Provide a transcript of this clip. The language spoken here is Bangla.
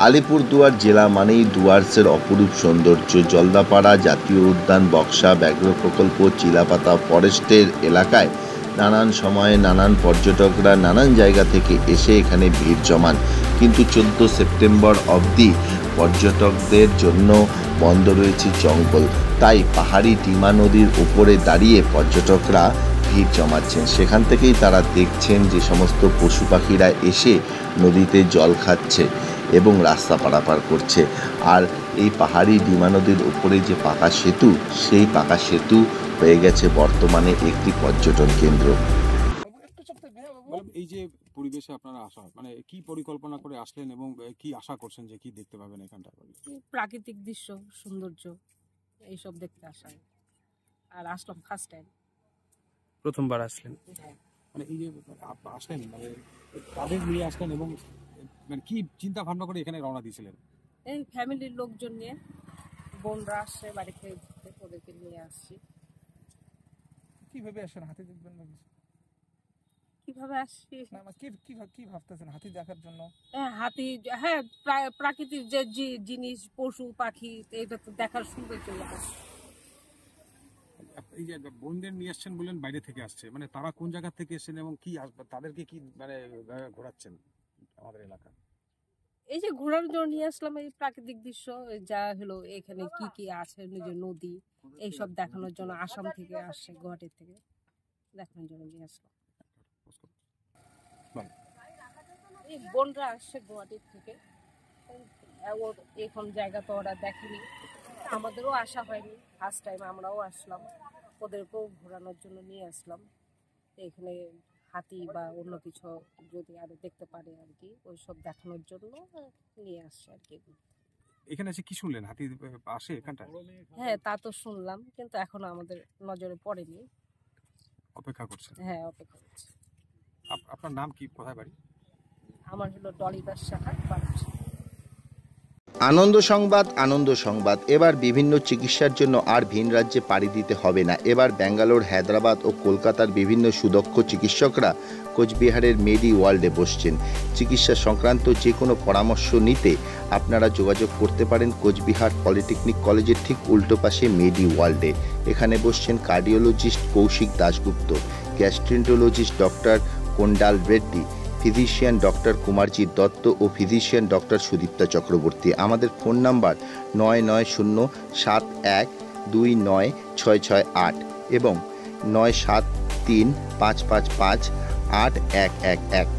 আলিপুরদুয়ার জেলা মানেই ডুয়ার্সের অপরূপ সৌন্দর্য। জলদাপাড়া জাতীয় উদ্যান, বক্সা ব্যাঘ্র প্রকল্প, চিলাপাতা ফরেস্টের এলাকায় নানান সময়ে নানান পর্যটকরা নানান জায়গা থেকে এসে এখানে ভিড় জমান, কিন্তু 14 সেপ্টেম্বর অবধি পর্যটকদের জন্য বন্ধ রয়েছে জঙ্গল। তাই পাহাড়ি ডিমা নদীর উপরে দাঁড়িয়ে পর্যটকরা ভিড় জমাচ্ছেন। সেখান থেকেই তারা দেখছেন যে সমস্ত পশু পাখিরা এসে নদীতে জল খাচ্ছে এবং রাস্তা পারাপার করছে। আর এই পাহাড়ি ডিমা নদীর উপরে যে পাকা সেতু, সেই পাকা সেতু হয়ে গেছে বর্তমানে একটি পর্যটন কেন্দ্র। এই যে পরিবেশে আপনারা আসা, মানে কি পরিকল্পনা করে আসলেন এবং কি আশা করছেন যে কি দেখতে পাবেন এখানটা? প্রাকৃতিক দৃশ্য, সৌন্দর্য এইসব দেখতে আসা। আর আসলাম ফার্স্ট টাইম, প্রথমবার আসলেন। মানে এই যে আসলেন, মানে কাদের নিয়ে আসলেন এবং মানে কি চিন্তা ভাবনা করে এখানে রওনা দিয়েছিলেন? এই ফ্যামিলির লোকজন নিয়ে, বোনরা আসছে বাড়িতে, ওদেরকে নিয়ে আসছি। কিভাবে আসেন? হাতি দেখবেন না? কিভাবে আসছি কি ভাবতেছেন হাতি দেখার জন্য? হাতি, হ্যাঁ, প্রাকৃতিক যে জিনিস, পশু পাখি, এটা তো দেখার সৌন্দর্য। এই যে বোনদের নিয়ে আসছেন বললেন বাইরে থেকে আসছে, মানে তারা কোন জায়গা থেকে এসেছেন এবং কি তাদেরকে কি মানে ঘোরাচ্ছেন আমাদের এলাকা? এই যে ঘোরার জন্য নিয়ে আসলাম, এই প্রাকৃতিক দৃশ্য যা হলো, এখানে কি কি আছে, নিজের নদী, এইসব দেখানোর জন্য আসাম থেকে আসছে, গুয়াহাটি থেকে দেখানোর জন্য নিয়ে আসলাম। এই বোনরা আসছে গুয়াহাটির থেকে, এখন জায়গা তো ওরা দেখেনি, আমাদেরও আসা হয়নি, ফার্স্ট টাইম আমরাও আসলাম, ওদেরকেও ঘোরানোর জন্য নিয়ে আসলাম। এখানে হাতি বা অন্য কিছু যদি আরো দেখতে পারে আর কি, ওইসব দেখানোর জন্য নিয়ে আসছে আর কি। এখানে এসে কি শুনলেন? হাতি আসে এখানটা? হ্যাঁ, তা তো শুনলাম, কিন্তু এখনো আমাদের নজরে পড়েনি। অপেক্ষা করছেন? হ্যাঁ, অপেক্ষা করছি। আপনার নাম কি, কোথায় বাড়ি? আমার হলো ডলি দাস শাখা, বাড়ি। আনন্দ সংবাদ, আনন্দ সংবাদ। এবার বিভিন্ন চিকিৎসার জন্য আর ভিন রাজ্যে পাড়ি দিতে হবে না। এবার ব্যাঙ্গালোর, হায়দ্রাবাদ ও কলকাতার বিভিন্ন সুদক্ষ চিকিৎসকরা কোচবিহারের মেডি ওয়ার্ল্ডে বসছেন। চিকিৎসা সংক্রান্ত যে কোনো পরামর্শ নিতে আপনারা যোগাযোগ করতে পারেন কোচবিহার পলিটেকনিক কলেজের ঠিক উল্টো পাশে মেডি ওয়ার্ল্ডে। এখানে বসছেন cardiologist Kaushik Dasgupta, gastroenterologist doctor Kondal Reddy, physician doctor Kumarjit Dutta ও ফিজিশিয়ান ডক্টর সুদীপ্তা চক্রবর্তী। আমাদের ফোন নাম্বার 9907129668 এবং 9735558111।